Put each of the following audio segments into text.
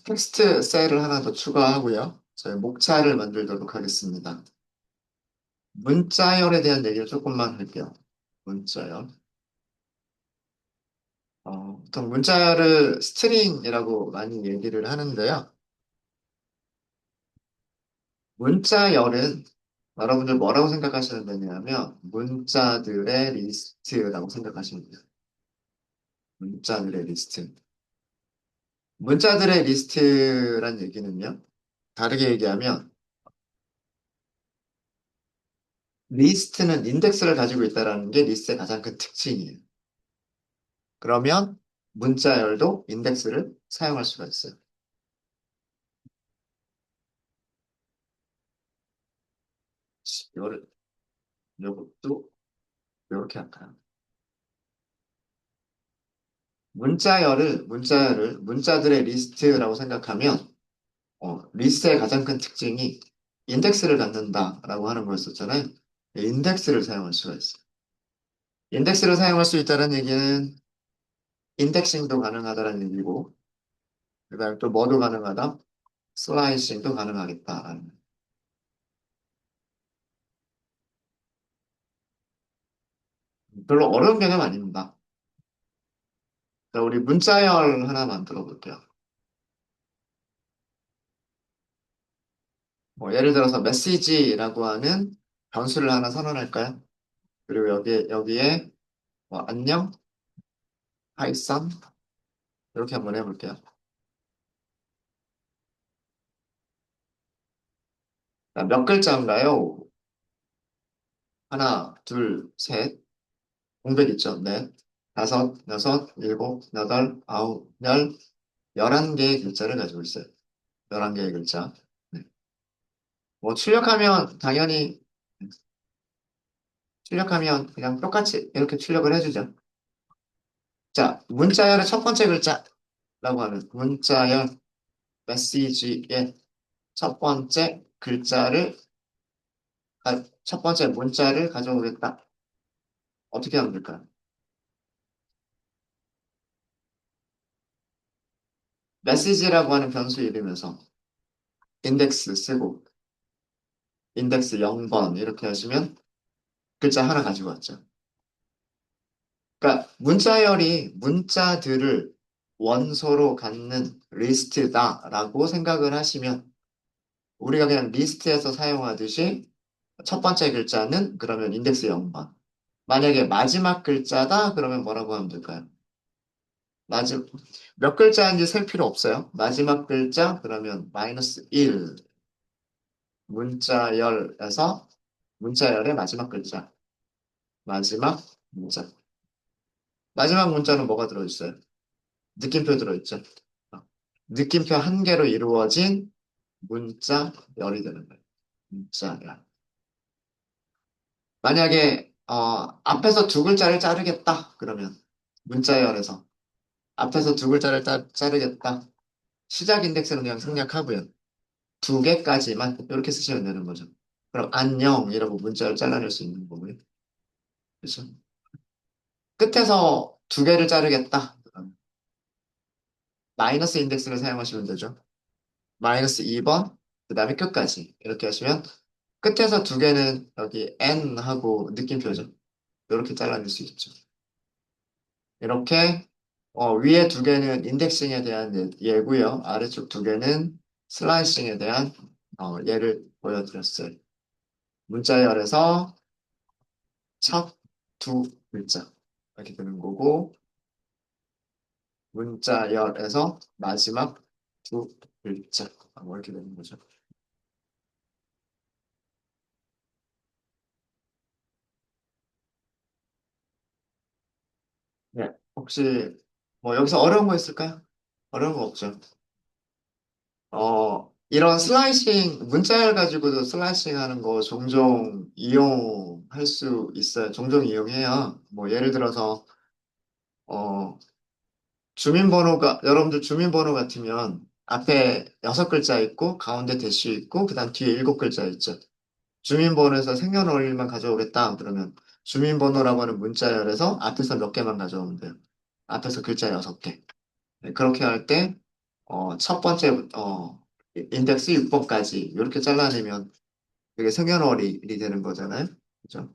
텍스트 셀을 하나 더 추가하고요. 저희 목차를 만들도록 하겠습니다. 문자열에 대한 얘기를 조금만 할게요. 문자열. 보통 문자열을 스트링이라고 많이 얘기를 하는데요. 문자열은 여러분들 뭐라고 생각하시면 되냐면 문자들의 리스트라고 생각하시면 돼요. 문자들의 리스트. 문자들의 리스트란 얘기는요. 다르게 얘기하면 리스트는 인덱스를 가지고 있다는 게 리스트의 가장 큰 특징이에요. 그러면 문자열도 인덱스를 사용할 수가 있어요. 이거를, 이것도 이렇게 할까요? 문자열을 문자들의 리스트라고 생각하면, 리스트의 가장 큰 특징이 인덱스를 갖는다라고 하는 거였었잖아요. 인덱스를 사용할 수가 있어요. 인덱스를 사용할 수 있다는 얘기는 인덱싱도 가능하다는 얘기고, 그 다음에 또 뭐도 가능하다? 슬라이싱도 가능하겠다라는. 별로 어려운 개념 아닙니다. 자, 우리 문자열 하나 만들어 볼게요. 뭐 예를 들어서 메시지라고 하는 변수를 하나 선언할까요? 그리고 여기에 뭐 안녕, 하이선 이렇게 한번 해볼게요. 자, 몇 글자인가요? 하나, 둘, 셋, 공백 있죠? 넷, 다섯, 여섯, 일곱, 여덟, 아홉, 열, 11개의 글자를 가지고 있어요. 11개의 글자. 네. 뭐 출력하면 그냥 똑같이 이렇게 출력을 해주죠. 자, 문자열의 첫 번째 글자라고 하는 문자열 메시지의 첫 번째 첫 번째 문자를 가져오겠다. 어떻게 하면 될까요? 메시지라고 하는 변수 이름에서 인덱스 쓰고 인덱스 0번 이렇게 하시면 글자 하나 가지고 왔죠. 그러니까 문자열이 문자들을 원소로 갖는 리스트다라고 생각을 하시면 우리가 그냥 리스트에서 사용하듯이 첫 번째 글자는 그러면 인덱스 0번. 만약에 마지막 글자다 그러면 뭐라고 하면 될까요? 마지막 몇 글자인지 셀 필요 없어요. 마지막 글자 그러면 마이너스 1 문자열에서 문자열의 마지막 글자 마지막 문자 마지막 문자는 뭐가 들어있어요? 느낌표 들어있죠. 어, 느낌표 한 개로 이루어진 문자열이 되는 거예요. 문자열. 만약에 앞에서 두 글자를 자르겠다 그러면 문자열에서 앞에서 두 글자를 자르겠다. 시작 인덱스는 그냥 생략하고요. 두 개까지만 이렇게 쓰시면 되는 거죠. 그럼 안녕이라고 문자를 잘라낼 수 있는 거고요. 그렇죠? 끝에서 두 개를 자르겠다. 그럼 마이너스 인덱스를 사용하시면 되죠. 마이너스 2번, 그 다음에 끝까지. 이렇게 하시면 끝에서 두 개는 여기 N 하고 느낌표죠. 이렇게 잘라낼 수 있죠. 이렇게 위에 두 개는 인덱싱에 대한 예고요. 아래쪽 두 개는 슬라이싱에 대한 예를 보여드렸어요. 문자열에서 첫 두 글자 이렇게 되는 거고 문자열에서 마지막 두 글자 이렇게 되는 거죠. 네. 혹시 뭐 여기서 어려운 거 있을까요? 어려운 거 없죠. 이런 슬라이싱 문자열 가지고도 슬라이싱 하는 거 종종 이용할 수 있어요. 종종 이용해요. 뭐 예를 들어서 어, 여러분들 주민번호 같으면 앞에 6글자 있고 가운데 대시 있고 그다음 뒤에 7글자 있죠. 주민번호에서 생년월일만 가져오겠다 그러면 주민번호라고 하는 문자열에서 앞에서 몇 개만 가져오면 돼요. 앞에서 글자 6개. 네, 그렇게 할 때 첫 번째부터 인덱스 6번까지 이렇게 잘라내면 그게 생년월일이 되는 거잖아요. 그죠?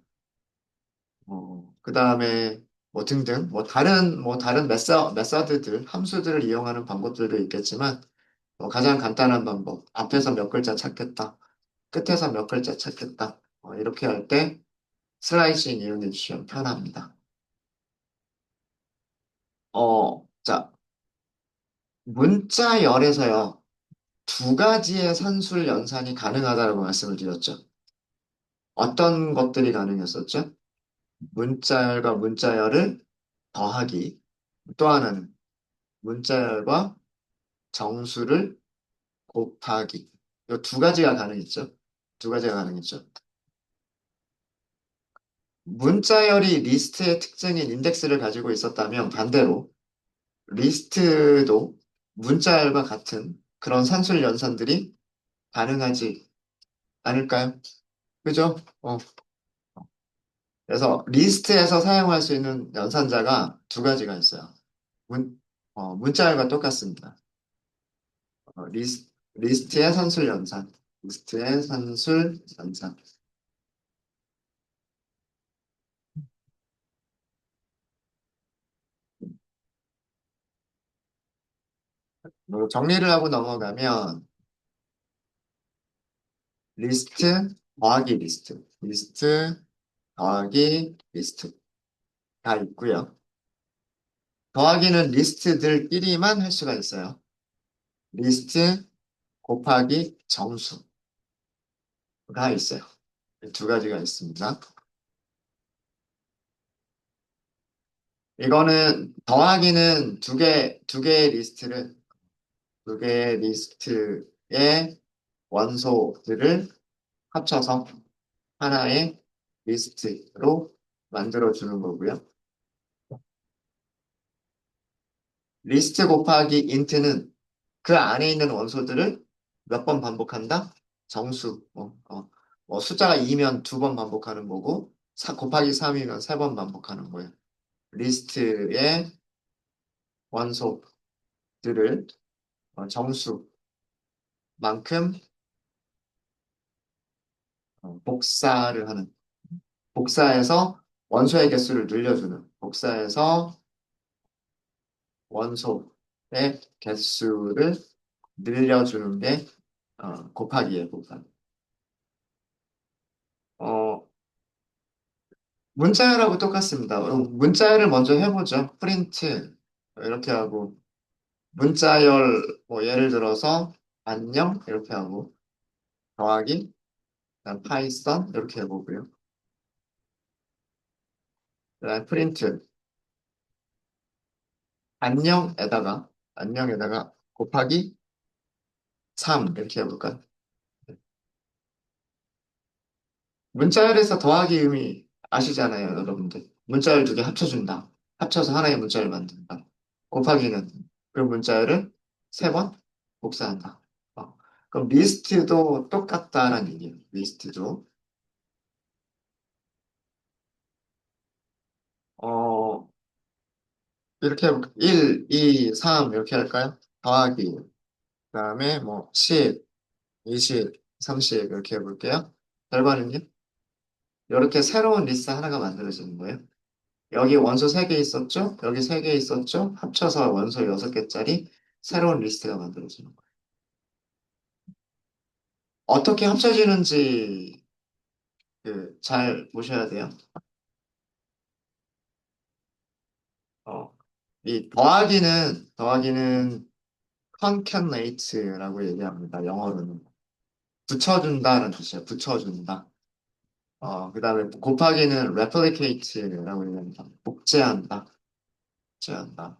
그 다음에 뭐 등등, 뭐 다른 메서드들, 함수들을 이용하는 방법들도 있겠지만, 가장 간단한 방법, 앞에서 몇 글자 찾겠다, 끝에서 몇 글자 찾겠다, 이렇게 할 때 슬라이싱 이용해 주시면 편합니다. 자, 문자열에서요, 두 가지의 산술 연산이 가능하다고 말씀을 드렸죠. 어떤 것들이 가능했었죠? 문자열과 문자열을 더하기, 또 하나는 문자열과 정수를 곱하기. 이 두 가지가 가능했죠. 두 가지가 가능했죠. 문자열이 리스트의 특징인 인덱스를 가지고 있었다면 반대로 리스트도 문자열과 같은 그런 산술 연산들이 가능하지 않을까요? 그죠? 그래서 리스트에서 사용할 수 있는 연산자가 두 가지가 있어요. 문자열과 똑같습니다. 리스트의 산술 연산. 리스트의 산술 연산. 정리를 하고 넘어가면 리스트 더하기 리스트. 리스트 더하기 리스트. 다 있고요. 더하기는 리스트들끼리만 할 수가 있어요. 리스트 곱하기 정수가 있어요. 두 가지가 있습니다. 이거는 더하기는 두 개의 리스트를 두 개의 리스트의 원소들을 합쳐서 하나의 리스트로 만들어주는 거고요. 리스트 곱하기 인트는 그 안에 있는 원소들을 몇 번 반복한다? 정수. 숫자가 2면 두 번 반복하는 거고, 곱하기 3이면 세 번 반복하는 거예요. 리스트의 원소들을 정수만큼 복사를 하는, 복사해서 원소의 개수를 늘려주는, 복사해서 원소의 개수를 늘려주는 게 곱하기예요, 곱하기. 어, 문자열하고 똑같습니다. 문자열을 먼저 해보죠. 프린트 이렇게 하고 문자열 뭐 예를 들어서 안녕 이렇게 하고 더하기 그다음 파이썬 이렇게 해보고요. 그다음 프린트 안녕에다가 곱하기 3 이렇게 해볼까요? 문자열에서 더하기 의미 아시잖아요, 여러분들. 문자열 두 개 합쳐준다. 합쳐서 하나의 문자를 만든다. 곱하기는 그 문자열을 세 번 복사한다. 그럼 리스트도 똑같다라는 얘기예요. 리스트도. 어, 이렇게 1, 2, 3 이렇게 할까요? 더하기. 그다음에 뭐 10, 20, 30 이렇게 해볼게요. 결과는요? 이렇게 새로운 리스트 하나가 만들어지는 거예요. 여기 원소 3개 있었죠? 여기 3개 있었죠? 합쳐서 원소 6개짜리 새로운 리스트가 만들어지는 거예요. 어떻게 합쳐지는지 잘 보셔야 돼요. 어, 이 더하기는 concatenate라고 얘기합니다. 영어로는. 붙여준다는 뜻이에요. 붙여준다. 그다음에 곱하기는 replicate라고 얘기합니다. 복제한다. 복제한다.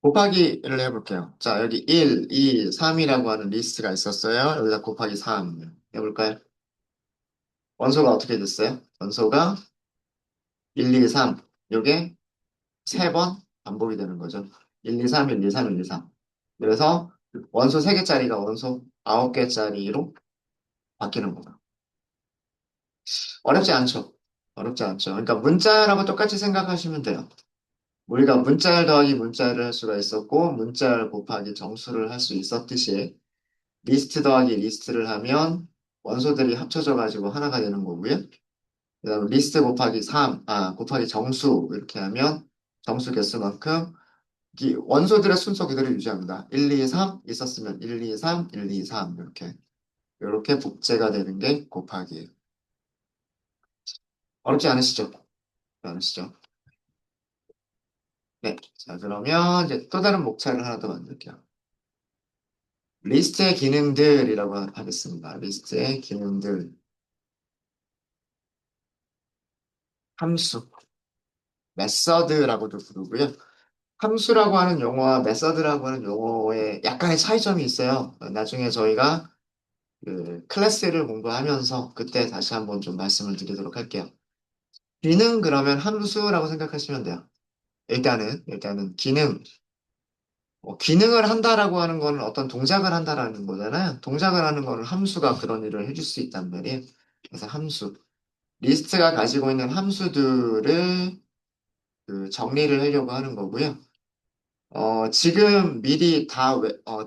곱하기를 해볼게요. 자, 여기 1, 2, 3이라고 하는 리스트가 있었어요. 여기다 곱하기 3 해볼까요? 원소가 어떻게 됐어요? 원소가 1, 2, 3. 요게 3번 반복이 되는 거죠. 1, 2, 3, 1, 2, 3, 1, 2, 3. 그래서 원소 3개짜리가 원소 9개짜리로 바뀌는 거예요. 어렵지 않죠. 어렵지 않죠. 그러니까 문자라고 똑같이 생각하시면 돼요. 우리가 문자열 더하기 문자열을 할 수가 있었고, 문자열 곱하기 정수를 할 수 있었듯이, 리스트 더하기 리스트를 하면 원소들이 합쳐져 가지고 하나가 되는 거고요. 그다음 리스트 곱하기 3, 곱하기 정수 이렇게 하면 정수 개수만큼 이 원소들의 순서 그대로 유지합니다. 1, 2, 3 있었으면 1, 2, 3, 1, 2, 3 이렇게 복제가 되는 게 곱하기예요. 어렵지 않으시죠? 않으시죠? 네. 자, 그러면 이제 또 다른 목차를 하나 더 만들게요. 리스트의 기능들이라고 하겠습니다. 리스트의 기능들. 함수, 메서드라고도 부르고요. 함수라고 하는 용어와 메서드라고 하는 용어에 약간의 차이점이 있어요. 나중에 저희가 그 클래스를 공부하면서 그때 다시 한번 좀 말씀을 드리도록 할게요. 기능 그러면 함수라고 생각하시면 돼요. 일단은 기능. 기능을 한다라고 하는 거는 어떤 동작을 한다라는 거잖아요. 동작을 하는 거는 함수가 그런 일을 해줄 수 있단 말이에요. 그래서 함수. 리스트가 가지고 있는 함수들을 그 정리를 하려고 하는 거고요. 지금 미리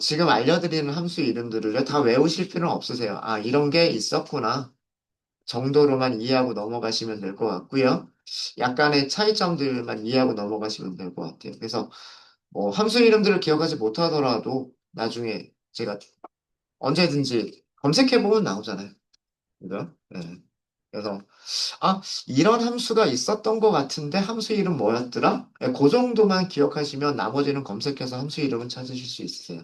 지금 알려드리는 함수 이름들을 다 외우실 필요는 없으세요. 아, 이런 게 있었구나. 정도로만 이해하고 넘어가시면 될 것 같고요. 약간의 차이점들만 이해하고 넘어가시면 될 것 같아요. 그래서 뭐 함수 이름들을 기억하지 못하더라도 나중에 제가 언제든지 검색해보면 나오잖아요. 그죠? 네. 그래서 이런 함수가 있었던 것 같은데 함수 이름 뭐였더라? 네, 그 정도만 기억하시면 나머지는 검색해서 함수 이름은 찾으실 수 있으세요.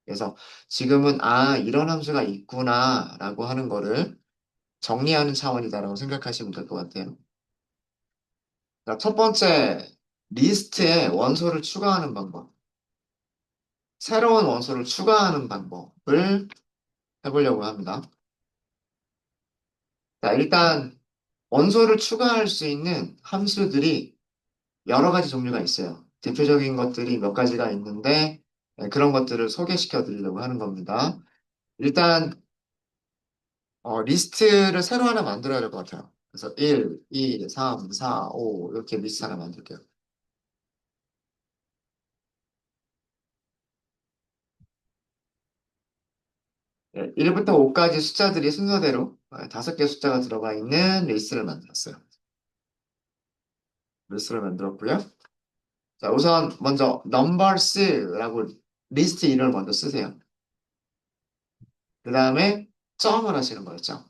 그래서 지금은 이런 함수가 있구나라고 하는 거를 정리하는 차원이다라고 생각하시면 될 것 같아요. 자, 첫 번째, 리스트에 원소를 추가하는 방법. 새로운 원소를 추가하는 방법을 해보려고 합니다. 자, 일단 원소를 추가할 수 있는 함수들이 여러 가지 종류가 있어요. 대표적인 것들이 몇 가지가 있는데 그런 것들을 소개시켜 드리려고 하는 겁니다. 일단 리스트를 새로 하나 만들어야 될 것 같아요. 그래서 1, 2, 3, 4, 5 이렇게 리스트 하나 만들게요. 1부터 5까지 숫자들이 순서대로 5개 숫자가 들어가 있는 리스트를 만들었어요. 리스트를 만들었고요. 자, 우선 먼저 numbers라고 리스트 이름을 먼저 쓰세요. 그 다음에 점을 하시는 거였죠.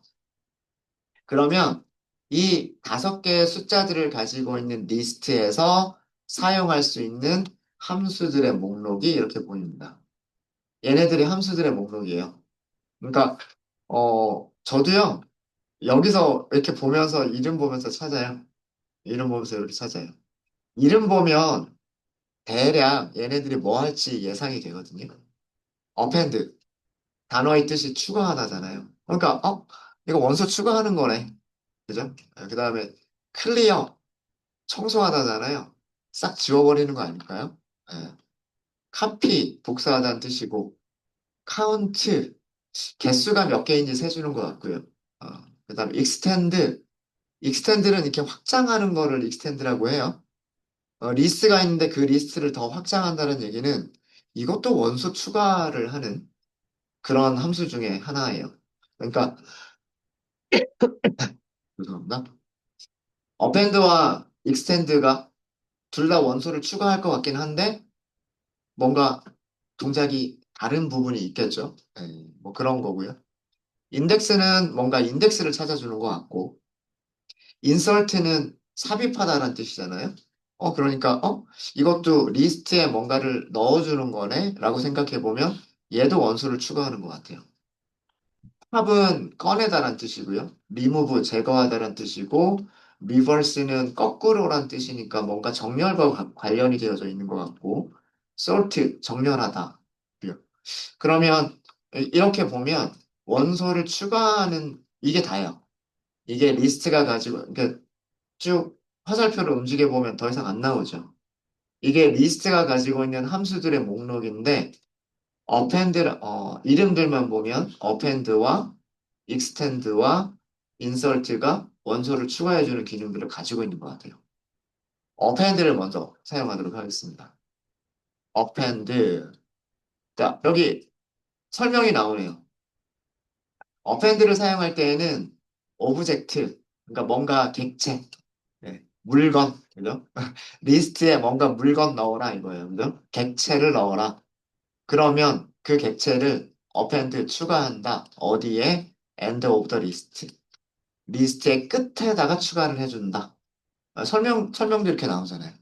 그러면 이 5개의 숫자들을 가지고 있는 리스트에서 사용할 수 있는 함수들의 목록이 이렇게 보입니다. 얘네들이 함수들의 목록이에요. 그러니까 저도요. 여기서 이렇게 보면서 이름 보면서 찾아요. 이름 보면서 이렇게 찾아요. 이름 보면 대략 얘네들이 뭐 할지 예상이 되거든요. append 단어의 뜻이 추가하다잖아요. 그러니까 이거 원소 추가하는 거네. 그죠? 그 다음에 clear 청소하다잖아요. 싹 지워버리는 거 아닐까요? 예. copy 복사하다는 뜻이고 count 개수가 몇 개인지 세주는 것 같고요. 그 다음에 extend는 이렇게 확장하는 거를 extend라고 해요. 리스트가 있는데 그 리스트를 더 확장한다는 얘기는 이것도 원소 추가를 하는 그런 함수 중에 하나예요. 그러니까 죄송합니다. append와 extend가 둘 다 원소를 추가할 것 같긴 한데 뭔가 동작이 다른 부분이 있겠죠. 뭐 그런 거고요. 인덱스는 뭔가 인덱스를 찾아주는 것 같고 인설트는 삽입하다라는 뜻이잖아요. 그러니까 이것도 리스트에 뭔가를 넣어주는 거네 라고 생각해 보면 얘도 원소를 추가하는 것 같아요. 팝은 꺼내다란 뜻이고요. remove 제거하다란 뜻이고 reverse는 거꾸로란 뜻이니까 뭔가 정렬과 관련이 되어져 있는 것 같고 sort 정렬하다. 그러면 이렇게 보면 원소를 추가하는 이게 다예요. 이게 리스트가 가지고 그러니까 쭉 화살표를 움직여 보면 더 이상 안 나오죠. 이게 리스트가 가지고 있는 함수들의 목록인데 이름들만 보면 append와 extend와 insert가 원소를 추가해주는 기능들을 가지고 있는 것 같아요. append를 먼저 사용하도록 하겠습니다. append. 자, 여기 설명이 나오네요. append를 사용할 때에는 오브젝트, 그러니까 뭔가 객체, 네, 물건, 그죠? 리스트에 뭔가 물건 넣어라 이거예요. 그죠? 객체를 넣어라. 그러면 그 객체를 append 추가한다. 어디에? end of the list. 리스트의 끝에다가 추가를 해준다. 설명도 이렇게 나오잖아요.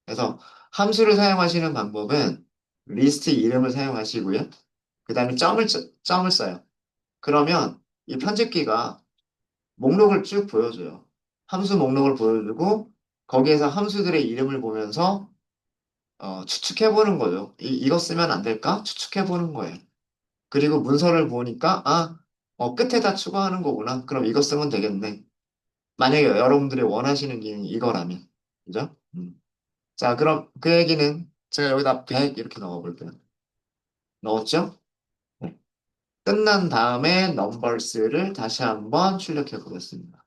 그래서 함수를 사용하시는 방법은 리스트 이름을 사용하시고요. 그 다음에 점을 써요. 그러면 이 편집기가 목록을 쭉 보여줘요. 함수 목록을 보여주고 거기에서 함수들의 이름을 보면서 추측해보는 거죠. 이거 쓰면 안 될까? 추측해보는 거예요. 그리고 문서를 보니까 끝에다 추가하는 거구나. 그럼 이거 쓰면 되겠네. 만약에 여러분들이 원하시는 기능이 이거라면. 그죠? 자, 그럼 그 얘기는 제가 여기다 100 이렇게 넣어볼게요. 넣었죠? 네. 끝난 다음에 넘버스를 다시 한번 출력해 보겠습니다.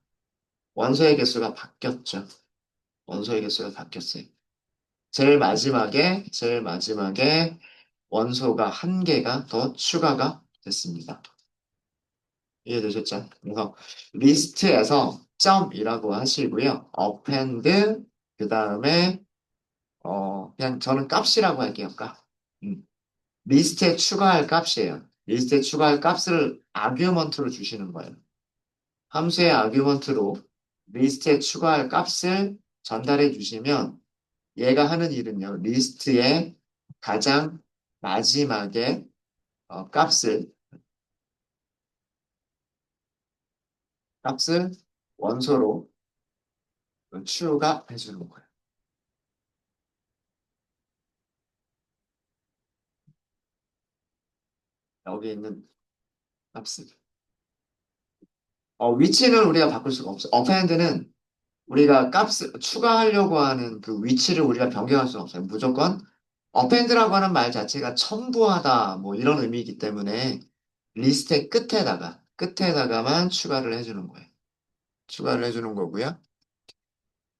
원소의 개수가 바뀌었죠. 원소의 개수가 바뀌었어요. 제일 마지막에 원소가 한 개가 더 추가가 됐습니다. 이해되셨죠? 그래서 리스트에서 점이라고 하시고요. append 그 다음에 그냥 저는 값이라고 할게요. 값. 음. 리스트에 추가할 값이에요. 리스트에 추가할 값을 아규먼트로 주시는 거예요. 함수의 아규먼트로 리스트에 추가할 값을 전달해 주시면 얘가 하는 일은요. 리스트의 가장 마지막에 값을 값을 원소로 추가해 주는 거예요. 여기 있는 값을. 위치는 우리가 바꿀 수가 없어요. 어펜드는 우리가 값을 추가하려고 하는 그 위치를 우리가 변경할 수는 없어요. 무조건 어펜드라고 하는 말 자체가 첨부하다 뭐 이런 의미이기 때문에 리스트의 끝에다가만 추가를 해주는 거예요. 추가를 해주는 거고요.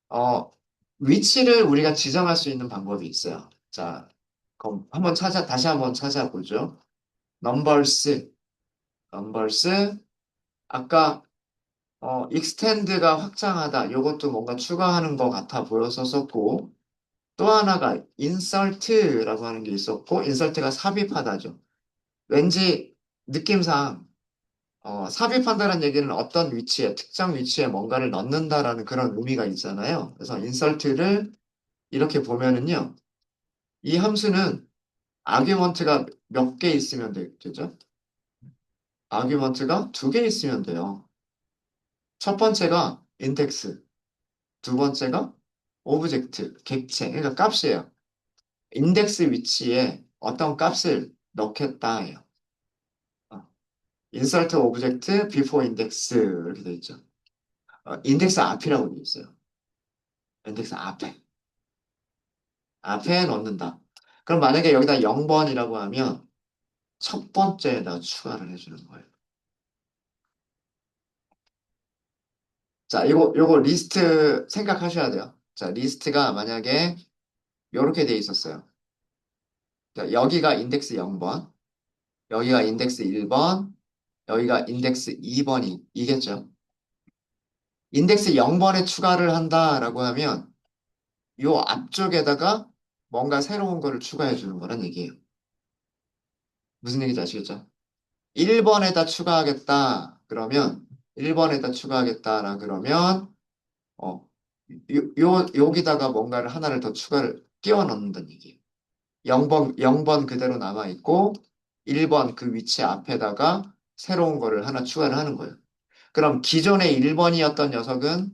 어, 위치를 우리가 지정할 수 있는 방법이 있어요. 자, 그럼 다시 한번 찾아보죠. 넘버스, 넘버스. 아까 익스텐드가 확장하다. 이것도 뭔가 추가하는 것 같아 보였었고, 또 하나가 인설트라고 하는 게 있었고, 인설트가 삽입하다죠. 왠지 느낌상 삽입한다는 얘기는 어떤 위치에, 특정 위치에 뭔가를 넣는다라는 그런 의미가 있잖아요. 그래서 인설트를 이렇게 보면은요, 이 함수는 아규먼트가 몇 개 있으면 되죠? 아규먼트가 두 개 있으면 돼요. 첫 번째가 인덱스, 두 번째가 오브젝트, 객체, 그러니까 값이에요. 인덱스 위치에 어떤 값을 넣겠다예요. 인설트 오브젝트 비포 인덱스 이렇게 돼 있죠. 인덱스 앞이라고 돼 있어요. 인덱스 앞에 넣는다. 그럼 만약에 여기다 0번이라고 하면 첫 번째에다 추가를 해주는 거예요. 자, 요거 리스트 생각하셔야 돼요. 자, 리스트가 만약에 이렇게 돼 있었어요. 자, 여기가 인덱스 0번, 여기가 인덱스 1번, 여기가 인덱스 2번이겠죠. 인덱스 0번에 추가를 한다라고 하면 요 앞쪽에다가 뭔가 새로운 거를 추가해 주는 거란 얘기예요. 무슨 얘기인지 아시겠죠? 1번에다 추가하겠다. 그러면 1번에다 추가하겠다라 그러면 어, 여기다가 뭔가를 하나를 더 추가를 끼워 넣는다는 얘기예요. 0번 그대로 남아 있고 1번 그 위치 앞에다가 새로운 거를 하나 추가를 하는 거예요. 그럼 기존의 1번이었던 녀석은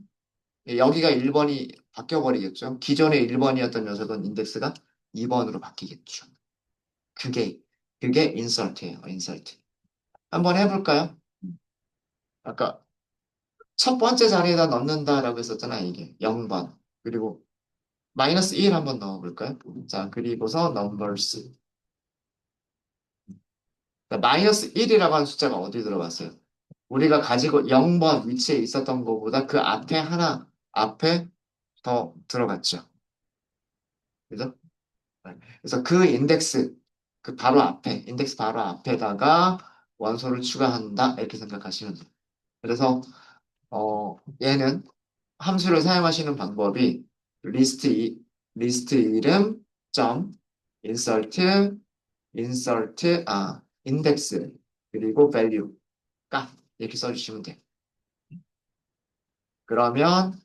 여기가 1번이 바뀌어 버리겠죠. 기존의 1번이었던 녀석은 인덱스가 2번으로 바뀌겠죠. 그게 그게 인설트예요. 인설트. 한번 해볼까요? 아까 첫 번째 자리에다 넣는다라고 했었잖아, 이게. 0번. 그리고 마이너스 1 한번 넣어볼까요? 자, 그리고서 넘버스. 마이너스 1이라고 하는 숫자가 어디 들어갔어요? 우리가 가지고 0번 위치에 있었던 것보다 그 앞에 하나, 앞에 더 들어갔죠. 그죠? 네. 그래서 그 인덱스, 그 바로 앞에, 인덱스 바로 앞에다가 원소를 추가한다. 이렇게 생각하시면 돼요. 그래서, 얘는 함수를 사용하시는 방법이 리스트, 리스트 이름, 점, 인서트, 인덱스, 그리고 value, 값. 이렇게 써주시면 돼요. 그러면,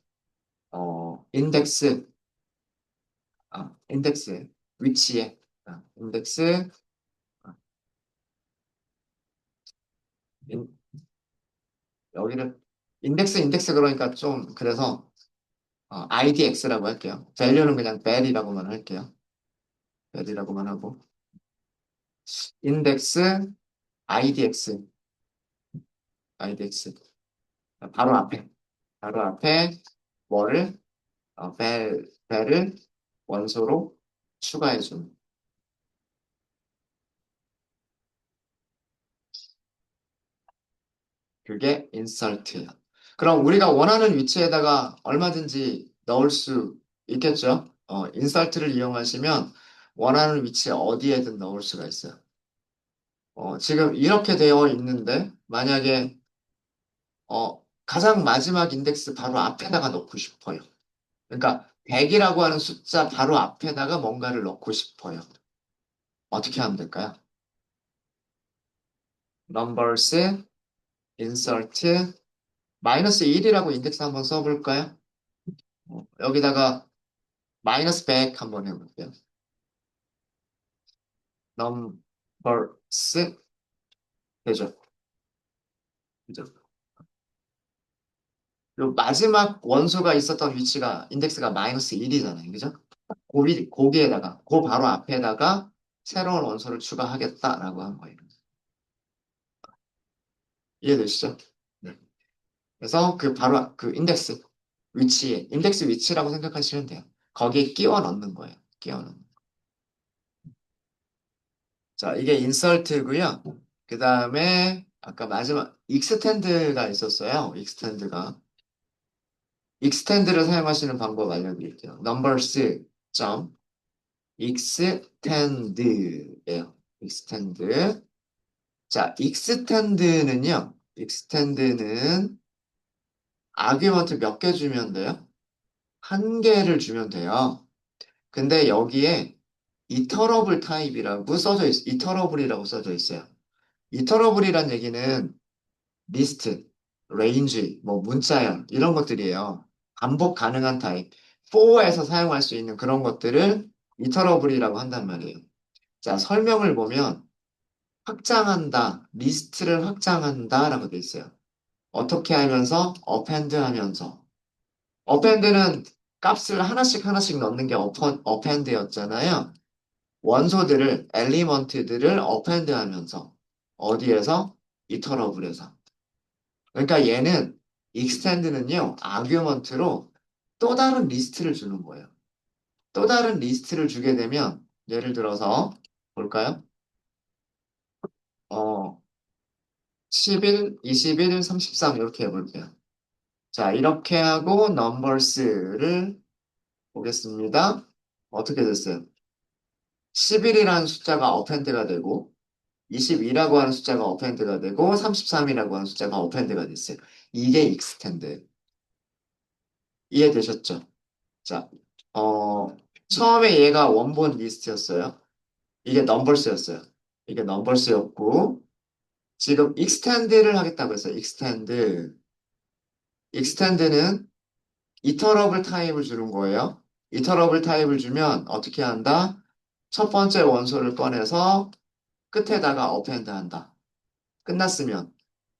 인덱스, 위치에, 인덱스, 아, 인, 여기를, 인덱스 그러니까 좀, 그래서, IDX라고 할게요. value는 그냥 val이라고만 할게요. val이라고만 하고, 인덱스, IDX, IDX. 바로 앞에, 바로 앞에, 뭐를, 벨을 원소로 추가해주는. 그게 insert예요. 그럼 우리가 원하는 위치에다가 얼마든지 넣을 수 있겠죠? insert를 이용하시면 원하는 위치에 어디에든 넣을 수가 있어요. 지금 이렇게 되어 있는데 만약에 가장 마지막 인덱스 바로 앞에다가 넣고 싶어요. 그러니까 100이라고 하는 숫자 바로 앞에다가 뭔가를 넣고 싶어요. 어떻게 하면 될까요? numbers, insert, 마이너스 1이라고 인덱스 한번 써볼까요? 여기다가 마이너스 100 한번 해볼게요. numbers 되죠? 그죠? 그리고 마지막 원소가 있었던 위치가 인덱스가 마이너스 1이잖아요. 그죠? 거기에다가 그 바로 앞에다가 새로운 원소를 추가하겠다라고 한 거예요. 이해되시죠? 네. 그래서 그 바로 그 인덱스 위치라고 생각하시면 돼요. 거기에 끼워 넣는 거예요. 끼워 넣는. 자, 이게 인설트고요. 그 다음에 아까 마지막 익스텐드가 있었어요. 익스텐드를 사용하시는 방법 알려드릴게요. numbers 점 extend예요. extend. 자, extend는 아규먼트 몇 개 주면 돼요? 한 개를 주면 돼요. 근데 여기에 이터러블이라고 써져 있어요. 이터러블이란 얘기는 리스트, 레인지, 뭐 문자열 이런 것들이에요. 반복 가능한 타입. for에서 사용할 수 있는 그런 것들을 이터러블이라고 한단 말이에요. 자, 설명을 보면 확장한다, 리스트를 확장한다라고 돼 있어요. 어떻게 하면서? append 하면서. append는 값을 하나씩 하나씩 넣는 게 append였잖아요. 원소들을, 엘리먼트들을 append 하면서. 어디에서? 이터러블에서. 그러니까 얘는 extend는요, 아규먼트로 또 다른 리스트를 주는 거예요. 또 다른 리스트를 주게 되면, 예를 들어서, 볼까요? 어, 11, 21, 33 이렇게 해볼게요. 자, 이렇게 하고 넘버스를 보겠습니다. 어떻게 됐어요? 11이라는 숫자가 어펜드가 되고 22라고 하는 숫자가 어펜드가 되고 33이라고 하는 숫자가 어펜드가 됐어요. 이게 익스텐드. 이해되셨죠? 자, 처음에 얘가 원본 리스트였어요. 이게 넘버스였어요. 이게 넘버스였고 지금 익스텐드를 하겠다고 했어요. 익스텐드는 이터러블 타입을 주는 거예요. 이터러블 타입을 주면 어떻게 한다? 첫 번째 원소를 꺼내서 끝에다가 어펜드 한다. 끝났으면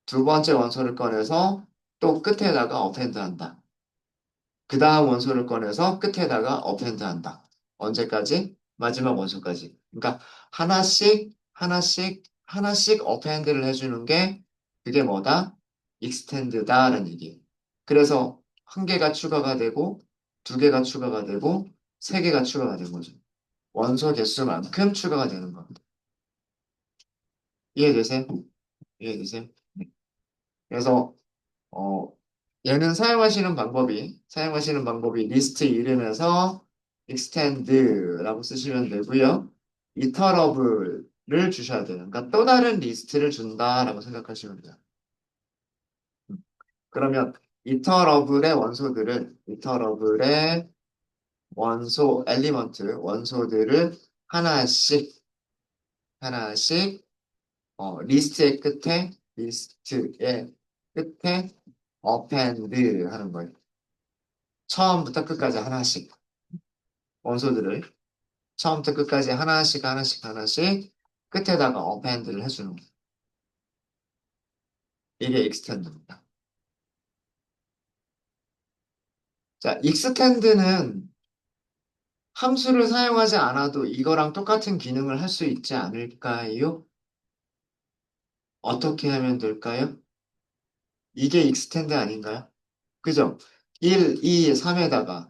두 번째 원소를 꺼내서 또 끝에다가 어펜드 한다. 그 다음 원소를 꺼내서 끝에다가 어펜드 한다. 언제까지? 마지막 원소까지. 그러니까 하나씩 어펜드를 해주는 게 그게 뭐다? 익스텐드다라는 얘기예요. 그래서 한 개가 추가가 되고 두 개가 추가가 되고 세 개가 추가가 된 거죠. 원소 개수만큼 추가가 되는 겁니다. 이해되세요? 이해되세요? 네. 그래서 어, 얘는 사용하시는 방법이 리스트 이름에서 extend라고 쓰시면 되고요. 이터러블을 주셔야 돼요. 그러니까 또 다른 리스트를 준다라고 생각하시면 돼요. 음. 그러면 이터러블의 원소 엘리먼트 원소들을 하나씩 하나씩 리스트의 끝에 append 하는 거예요. 처음부터 끝까지 하나씩 원소들을 처음부터 끝까지 하나씩 하나씩 하나씩 끝에다가 append를 해주는 거예요. 이게 extend입니다. 자, extend는 함수를 사용하지 않아도 이거랑 똑같은 기능을 할 수 있지 않을까요? 어떻게 하면 될까요? 이게 extend 아닌가요? 그죠? 1, 2, 3에다가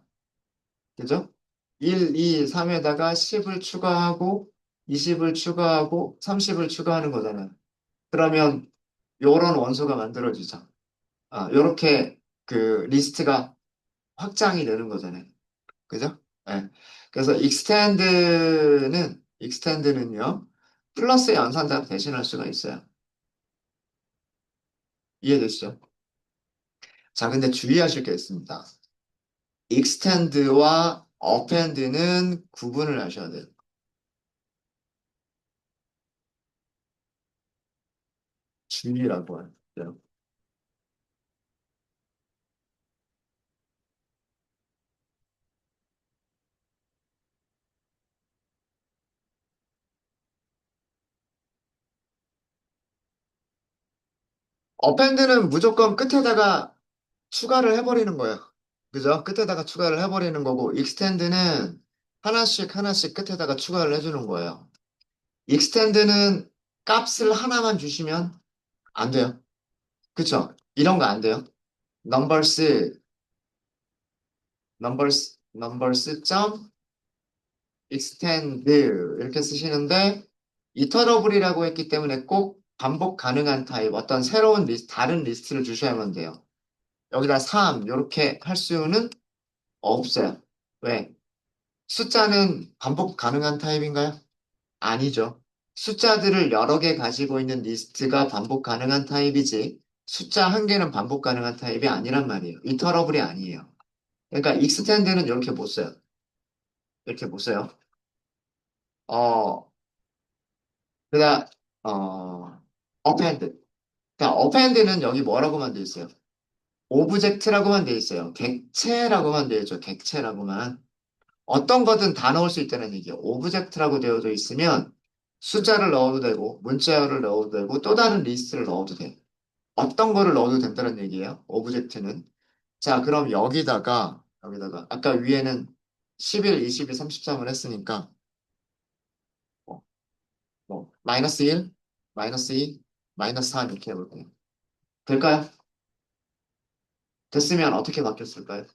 그죠? 1, 2, 3에다가 10을 추가하고 20을 추가하고 30을 추가하는 거잖아요. 그러면 요런 원소가 만들어지죠. 요렇게 그 리스트가 확장이 되는 거잖아요. 그죠? 네. 그래서 extend는요, 플러스 연산자로 대신할 수가 있어요. 이해되시죠? 자, 근데 주의하실 게 있습니다. extend와 append는 구분을 하셔야 돼요. 주의라고 하죠. append는 무조건 끝에다가 추가를 해버리는 거예요. 그죠? 끝에다가 추가를 해버리는 거고, extend는 하나씩 하나씩 끝에다가 추가를 해주는 거예요. extend는 값을 하나만 주시면 안 돼요. 그쵸? 이런 거 안 돼요. numbers, numbers 점 extend 이렇게 쓰시는데 이터러블이라고 했기 때문에 꼭 반복 가능한 타입, 어떤 새로운 다른 리스트를 주셔야만 돼요. 여기다 3 이렇게 할 수는 없어요. 왜? 숫자는 반복 가능한 타입인가요? 아니죠. 숫자들을 여러 개 가지고 있는 리스트가 반복 가능한 타입이지, 숫자 한 개는 반복 가능한 타입이 아니란 말이에요. 이터러블이 아니에요. 그러니까 익스텐드는 이렇게 못 써요. 이렇게 못 써요. 어, 그다 append. 그러니까 append는 여기 뭐라고만 돼 있어요? 오브젝트라고만 돼 있어요. 객체라고만 돼 있죠. 객체라고만. 어떤 거든 다 넣을 수 있다는 얘기예요. 오브젝트라고 되어져 있으면 숫자를 넣어도 되고 문자열을 넣어도 되고 또 다른 리스트를 넣어도 돼. 어떤 거를 넣어도 된다는 얘기예요. 오브젝트는. 자, 그럼 여기다가 아까 위에는 11, 22, 33을 했으니까 뭐, 마이너스 1, 마이너스 2, 마이너스 3 이렇게 해볼게요. 될까요? 됐으면 어떻게 바뀌었을까요?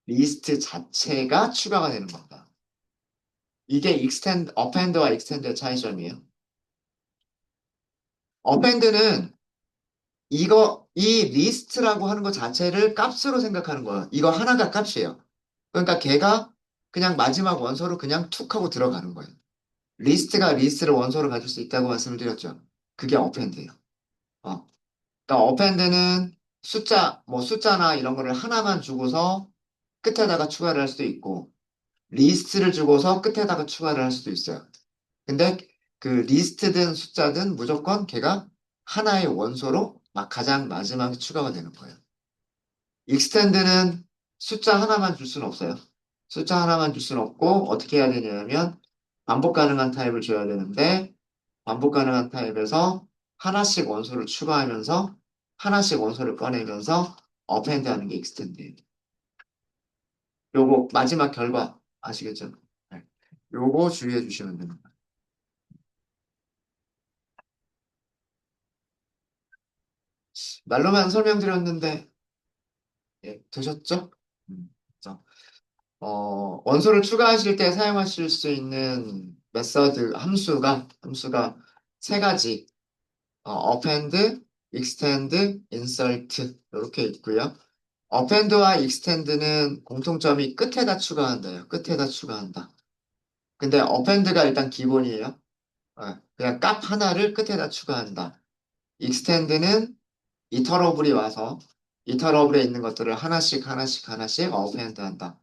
리스트 자체가 추가가 되는 겁니다. 이게 append와 extend의 차이점이에요. append는 이 리스트라고 하는 것 자체를 값으로 생각하는 거예요. 이거 하나가 값이에요. 그러니까 걔가 그냥 마지막 원소로 그냥 툭 하고 들어가는 거예요. 리스트가 리스트를 원소로 가질 수 있다고 말씀을 드렸죠. 그게 append예요. 어. 그러니까 append는 숫자나 이런 거를 하나만 주고서 끝에다가 추가를 할 수도 있고, 리스트를 주고서 끝에다가 추가를 할 수도 있어요. 근데 그 리스트든 숫자든 무조건 걔가 하나의 원소로 막 가장 마지막에 추가가 되는 거예요. 익스텐드는 숫자 하나만 줄 수는 없어요. 숫자 하나만 줄 수는 없고 어떻게 해야 되냐면 반복 가능한 타입을 줘야 되는데 반복 가능한 타입에서 하나씩 원소를 추가하면서 하나씩 원소를 꺼내면서 어펜드 하는 게 익스텐드예요. 요거 마지막 결과 아시겠죠? 네. 요거 주의해 주시면 됩니다. 말로만 설명드렸는데 되셨죠? 그래서, 원소를 추가하실 때 사용하실 수 있는 함수가 세 가지. append, extend, insert 이렇게 있고요. append와 extend는 공통점이 끝에다 추가한다요. 끝에다 추가한다. 근데 append가 일단 기본이에요. 그냥 값 하나를 끝에다 추가한다. extend는 이터러블이 와서 이터러블에 있는 것들을 하나씩 하나씩 하나씩 append 한다.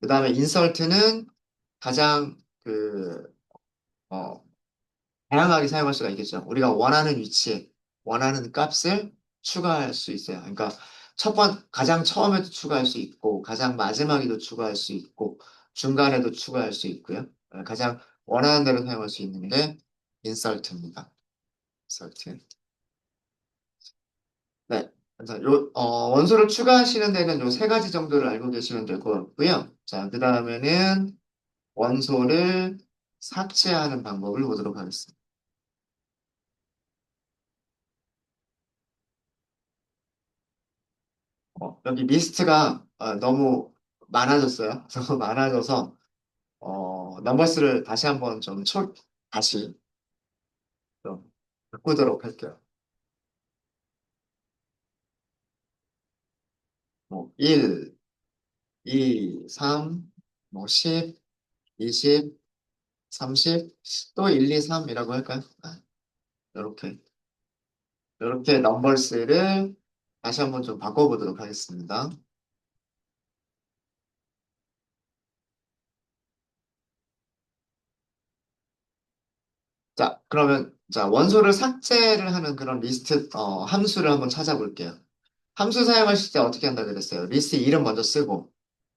그 다음에 insert는 가장 어, 다양하게 사용할 수가 있겠죠. 우리가 원하는 위치에 원하는 값을 추가할 수 있어요. 그러니까 가장 처음에도 추가할 수 있고, 가장 마지막에도 추가할 수 있고, 중간에도 추가할 수 있고요. 가장 원하는 대로 사용할 수 있는 게 insert입니다. insert. 네. 그래서 원소를 추가하시는 데는 요 세 가지 정도를 알고 계시면 될 것 같고요. 자, 그 다음에는 원소를 삭제하는 방법을 보도록 하겠습니다. 여기 리스트가 너무 많아졌어요. 너무 많아져서 넘버스를 다시 한번 다시 좀 바꾸도록 할게요. 뭐 1, 2, 3, 뭐 10, 20, 30, 또 1, 2, 3이라고 할까요? 이렇게 이렇게 넘버스를 다시 한번 좀 바꿔보도록 하겠습니다. 자, 그러면 자 원소를 삭제를 하는 그런 리스트 함수를 한번 찾아볼게요. 함수 사용하실 때 어떻게 한다 그랬어요? 리스트 이름 먼저 쓰고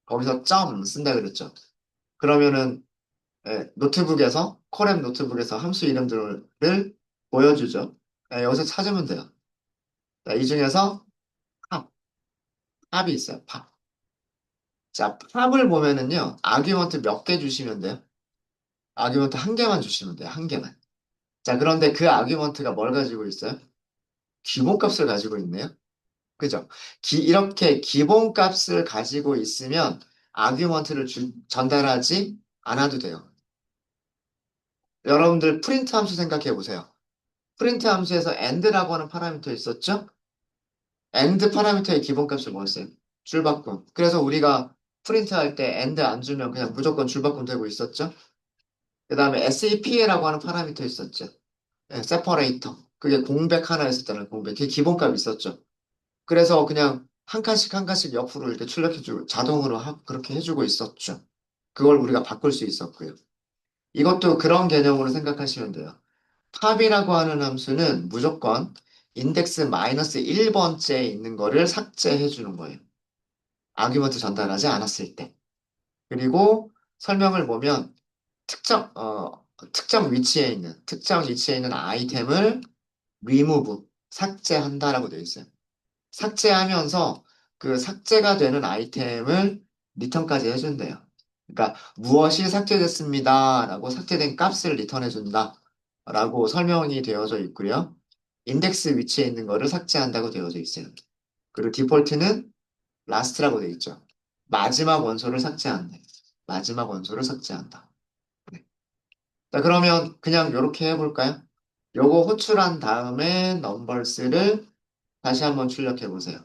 거기서 점 쓴다 그랬죠. 그러면은 노트북에서 콜앱 노트북에서 함수 이름들을 보여주죠. 여기서 찾으면 돼요. 자, 이 중에서 팝, 팝이 있어요. 팝. 자, 팝을 보면은요. 아규먼트 몇 개 주시면 돼요? 아규먼트 한 개만 주시면 돼요. 한 개만. 자, 그런데 그 아규먼트가 뭘 가지고 있어요? 기본값을 가지고 있네요. 그죠? 이렇게 기본값을 가지고 있으면 아규먼트를 전달하지 않아도 돼요. 여러분들 프린트 함수 생각해 보세요. 프린트 함수에서 and라고 하는 파라미터 있었죠? and 파라미터의 기본값이 뭐였어요? 줄바꿈. 그래서 우리가 프린트 할 때 and 안 주면 그냥 무조건 줄바꿈 되고 있었죠? 그 다음에 SAP라고 하는 파라미터 있었죠? 세퍼레이터. 그게 공백 하나 있었잖아요, 공백. 그게 기본값 있었죠? 그래서 그냥 한 칸씩 한 칸씩 옆으로 이렇게 출력해주고 자동으로 그렇게 해주고 있었죠. 그걸 우리가 바꿀 수 있었고요. 이것도 그런 개념으로 생각하시면 돼요. 팝이라고 하는 함수는 무조건 인덱스 마이너스 1번째에 있는 거를 삭제해 주는 거예요. 아규먼트 전달하지 않았을 때. 그리고 설명을 보면 특정 위치에 있는 아이템을 remove, 삭제한다라고 되어 있어요. 삭제하면서 그 삭제가 되는 아이템을 리턴까지 해준대요. 그러니까 무엇이 삭제됐습니다. 라고 삭제된 값을 리턴해준다. 라고 설명이 되어져 있고요. 인덱스 위치에 있는 거를 삭제한다고 되어져 있어요. 그리고 디폴트는 last라고 되어 있죠. 마지막 원소를 삭제한다. 마지막 원소를 삭제한다. 네. 자, 그러면 그냥 이렇게 해볼까요? 요거 호출한 다음에 넘버스를 다시 한번 출력해 보세요.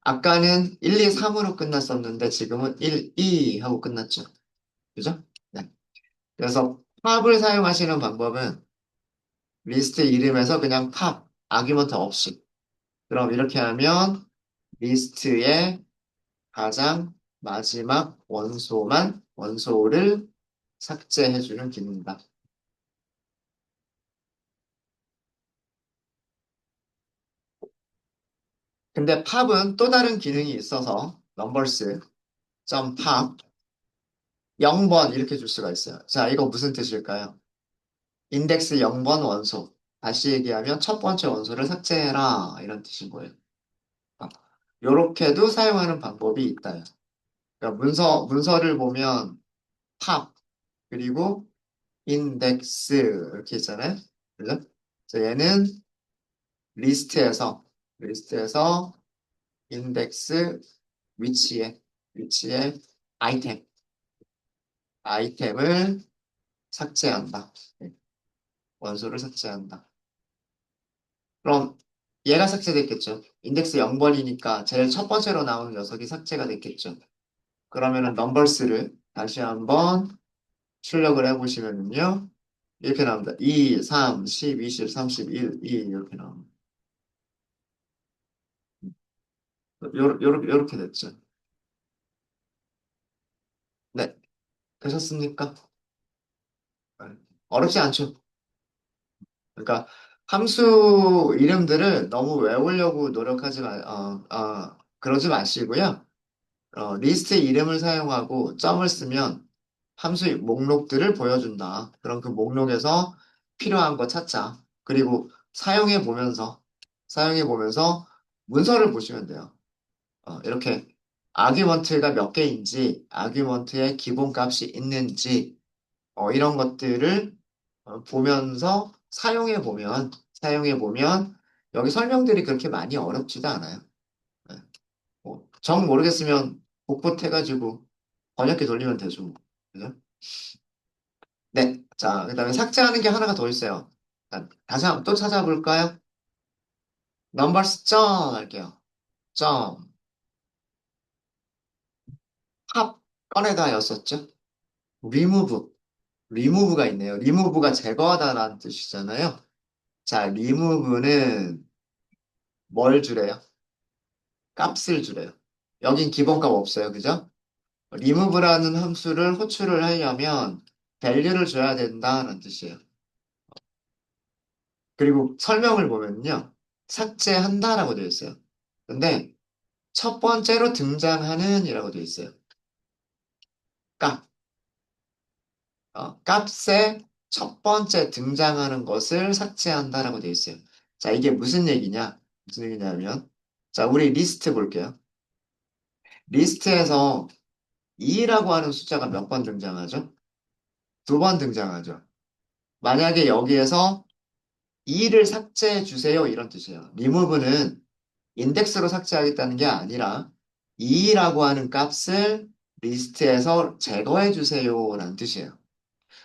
아까는 1, 2, 3으로 끝났었는데 지금은 1, 2 하고 끝났죠. 그죠? 네. 그래서 팝을 사용하시는 방법은 리스트 이름에서 그냥 팝, 아규먼트 없이. 그럼 이렇게 하면 리스트의 가장 마지막 원소를 삭제해주는 기능이다. 근데 팝은 또 다른 기능이 있어서 numbers, .pop 0번 이렇게 줄 수가 있어요. 자, 이거 무슨 뜻일까요? 인덱스 0번 원소. 다시 얘기하면 첫 번째 원소를 삭제해라. 이런 뜻인 거예요. 이렇게도 사용하는 방법이 있다. 그러니까 문서를 보면 팝, 그리고 인덱스 이렇게 있잖아요. 그죠? 그래서 얘는 리스트에서 인덱스 위치에 아이템, 아이템을 삭제한다. 네, 원소를 삭제한다. 그럼 얘가 삭제됐겠죠. 인덱스 0번이니까 제일 첫 번째로 나오는 녀석이 삭제가 됐겠죠. 그러면은 넘버스를 다시 한번 출력을 해보시면요. 이렇게 나옵니다. 2, 3, 10, 20, 31, 2 이렇게 나옵니다. 요렇게 됐죠. 네, 되셨습니까? 네. 어렵지 않죠. 그러니까 함수 이름들을 너무 외우려고 그러지 마시고요. 리스트 이름을 사용하고 점을 쓰면 함수 목록들을 보여준다. 그럼 그 목록에서 필요한 거 찾자. 그리고 사용해 보면서 문서를 보시면 돼요. 이렇게 아규먼트가 몇 개인지, 아규먼트의 기본값이 있는지, 이런 것들을 보면서 사용해 보면 여기 설명들이 그렇게 많이 어렵지도 않아요. 네. 정 모르겠으면 복붙해가지고 번역기 돌리면 되죠. 뭐. 그죠? 네. 자, 그다음에 삭제하는 게 하나가 더 있어요. 자, 다시 한번 또 찾아볼까요? 넘버스 점 할게요. 점. 합 꺼내다였었죠? 리무브. 리무브가 있네요. 리무브가 제거하다라는 뜻이잖아요. 자, 리무브는 뭘 주래요? 값을 주래요. 여긴 기본값 없어요. 그죠? 리무브라는 함수를 호출을 하려면 value를 줘야 된다는 뜻이에요. 그리고 설명을 보면요. 삭제한다라고 되어 있어요. 근데 첫 번째로 등장하는 이라고 되어 있어요. 값. 값의 첫 번째 등장하는 것을 삭제한다라고 되어 있어요. 자, 이게 무슨 얘기냐? 무슨 얘기냐면, 자, 우리 리스트 볼게요. 리스트에서 2라고 하는 숫자가 몇 번 등장하죠? 두 번 등장하죠. 만약에 여기에서 2를 삭제해 주세요. 이런 뜻이에요. remove는 인덱스로 삭제하겠다는 게 아니라 2라고 하는 값을 리스트에서 제거해 주세요. 라는 뜻이에요.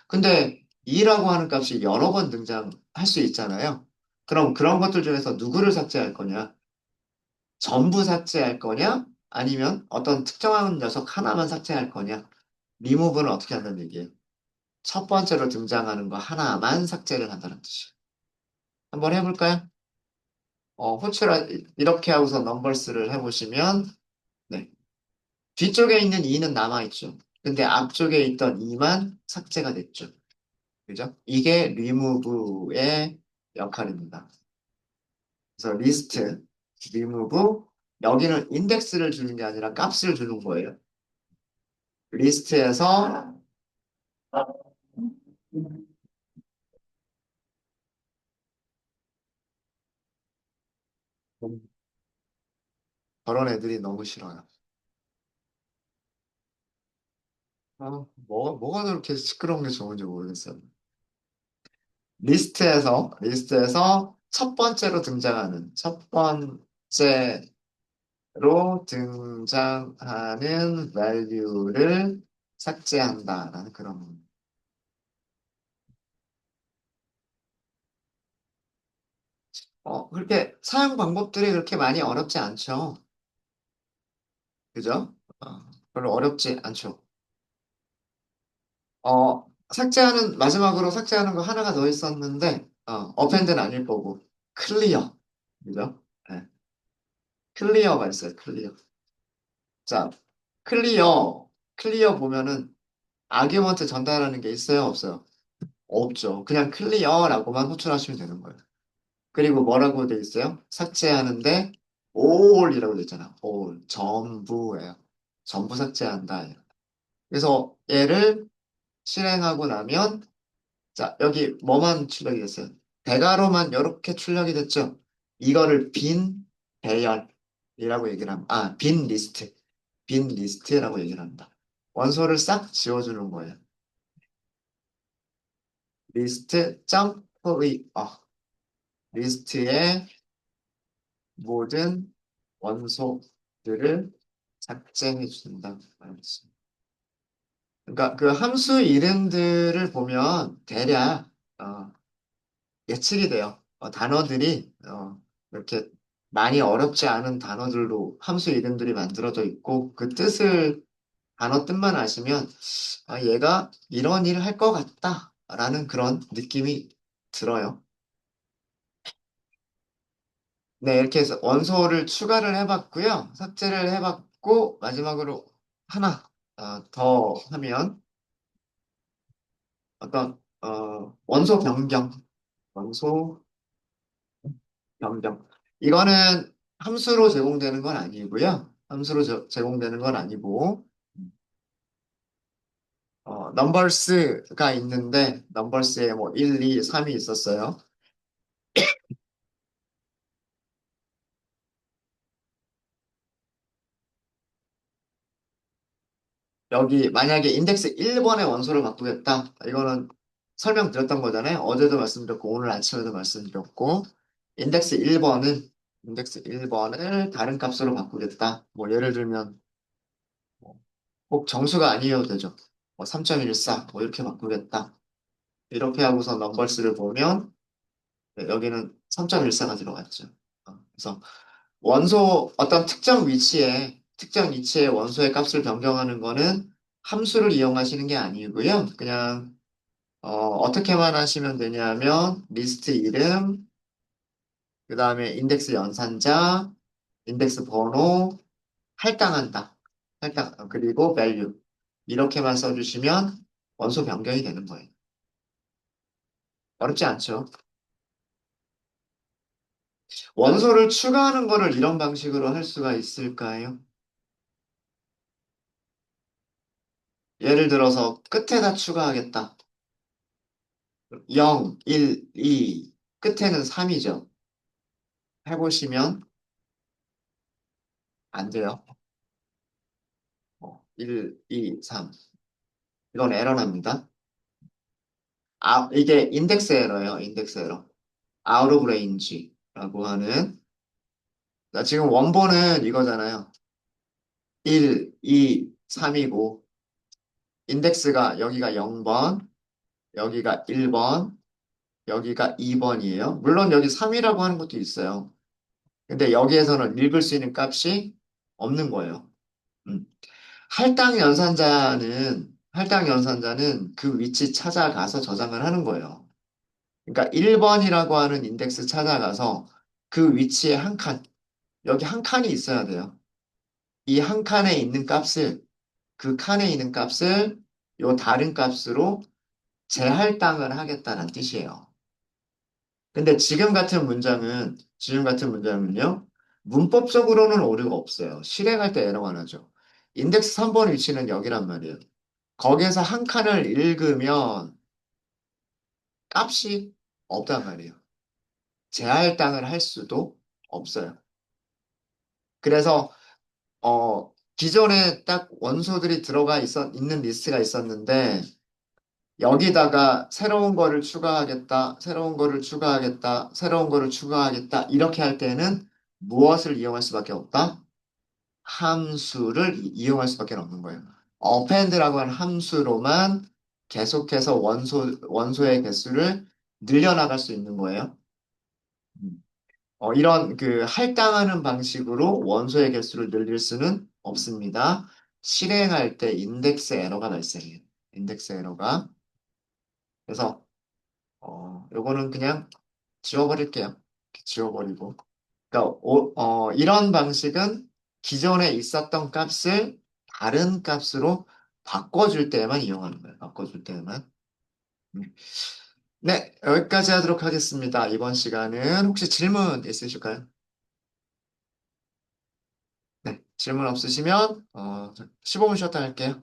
근데 2라고 하는 값이 여러 번 등장할 수 있잖아요. 그럼 그런 것들 중에서 누구를 삭제할 거냐? 전부 삭제할 거냐? 아니면 어떤 특정한 녀석 하나만 삭제할 거냐? remove는 어떻게 한다는 얘기예요? 첫 번째로 등장하는 거 하나만 삭제를 한다는 뜻이에요. 한번 해볼까요? 호출하, 이렇게 하고서 넘버스를 해보시면, 네. 뒤쪽에 있는 2는 남아있죠. 근데 앞쪽에 있던 2만 삭제가 됐죠. 그죠? 이게 remove의 역할입니다. 그래서 리스트, remove, 여기는 인덱스를 주는 게 아니라 값을 주는 거예요. 리스트에서 저런 애들이 너무 싫어요. 뭐가 그렇게 시끄러운 게 좋은지 모르겠어요. 리스트에서 첫 번째로 등장하는 value를 삭제한다라는 그런, 그렇게 사용 방법들이 그렇게 많이 어렵지 않죠. 그죠? 별로 어렵지 않죠. 마지막으로 삭제하는 거 하나가 더 있었는데, 어펜드는 아닐 거고, 클리어. 그죠? 네. 클리어가 있어요, 클리어. 자, 클리어 보면은, 아규먼트 전달하는 게 있어요, 없어요? 없죠. 그냥 클리어라고만 호출하시면 되는 거예요. 그리고 뭐라고 돼 있어요? 삭제하는데 all이라고 돼 있잖아. all. 전부예요. 전부 삭제한다. 그래서 얘를 실행하고 나면 자, 여기 뭐만 출력이 됐어요? 대괄호만 이렇게 출력이 됐죠? 이거를 빈 배열이라고 얘기를 합니다. 빈 리스트. 빈 리스트라고 얘기를 합니다. 원소를 싹 지워주는 거예요. 리스트 리스트의 모든 원소들을 삭제해 준다. 말했습니다. 그러니까 그 함수 이름들을 보면 대략 예측이 돼요. 단어들이 이렇게 많이 어렵지 않은 단어들로 함수 이름들이 만들어져 있고 그 뜻을 단어 뜻만 아시면 얘가 이런 일을 할 것 같다라는 그런 느낌이 들어요. 네, 이렇게 해서 원소를 추가를 해봤고요. 삭제를 해봤고 마지막으로 하나 더 하면 어떤 원소 변경, 원소 변경. 이거는 함수로 제공되는 건 아니고요. 함수로 제공되는 건 아니고 넘버스가 있는데 넘버스에 뭐 1, 2, 3이 있었어요. 여기 만약에 인덱스 1번의 원소를 바꾸겠다. 이거는 설명드렸던 거잖아요. 어제도 말씀드렸고 오늘 아침에도 말씀드렸고 인덱스 1번을 다른 값으로 바꾸겠다. 뭐 예를 들면 꼭 정수가 아니어도 되죠. 뭐 3.14, 뭐 이렇게 바꾸겠다. 이렇게 하고서 넘버스를 보면 네, 여기는 3.14가 들어갔죠. 그래서 원소 어떤 특정 위치에 원소의 값을 변경하는 거는 함수를 이용하시는 게 아니고요. 그냥 어떻게만 하시면 되냐면 리스트 이름, 그 다음에 인덱스 연산자, 인덱스 번호, 할당한다. 그리고 value. 이렇게만 써주시면 원소 변경이 되는 거예요. 어렵지 않죠? 원소를 추가하는 거를 이런 방식으로 할 수가 있을까요? 예를 들어서 끝에다 추가하겠다. 0, 1, 2, 끝에는 3이죠. 해보시면 안 돼요. 1, 2, 3. 이건 에러 납니다. 이게 인덱스 에러예요. 인덱스 에러. out of range라고 하는. 자, 지금 원본은 이거잖아요. 1, 2, 3이고 인덱스가 여기가 0번, 여기가 1번, 여기가 2번이에요. 물론 여기 3이라고 하는 것도 있어요. 근데 여기에서는 읽을 수 있는 값이 없는 거예요. 음. 할당 연산자는 그 위치 찾아가서 저장을 하는 거예요. 그러니까 1번이라고 하는 인덱스 찾아가서 그 위치에 한 칸, 여기 한 칸이 있어야 돼요. 이 한 칸에 있는 값을, 그 칸에 있는 값을 요 다른 값으로 재할당을 하겠다는 뜻이에요. 근데 지금 같은 문장은요, 문법적으로는 오류가 없어요. 실행할 때 에러가 나죠. 인덱스 3번 위치는 여기란 말이에요. 거기에서 한 칸을 읽으면 값이 없단 말이에요. 재할당을 할 수도 없어요. 그래서 기존에 딱 원소들이 있는 리스트가 있었는데 여기다가 새로운 거를 추가하겠다, 새로운 거를 추가하겠다, 새로운 거를 추가하겠다 이렇게 할 때는 무엇을 이용할 수밖에 없다? 함수를 이용할 수밖에 없는 거예요. append라고 하는 함수로만 계속해서 원소의 개수를 늘려나갈 수 있는 거예요. 음. 이런 그 할당하는 방식으로 원소의 개수를 늘릴 수는 없습니다. 실행할 때 인덱스 에러가 발생해요. 인덱스 에러가. 그래서 요거는 그냥 지워버릴게요. 지워버리고. 그러니까 이런 방식은 기존에 있었던 값을 다른 값으로 바꿔줄 때만 이용하는 거예요. 바꿔줄 때만. 음. 네, 여기까지 하도록 하겠습니다. 이번 시간은 혹시 질문 있으실까요? 네, 질문 없으시면 15분 쉬었다 할게요.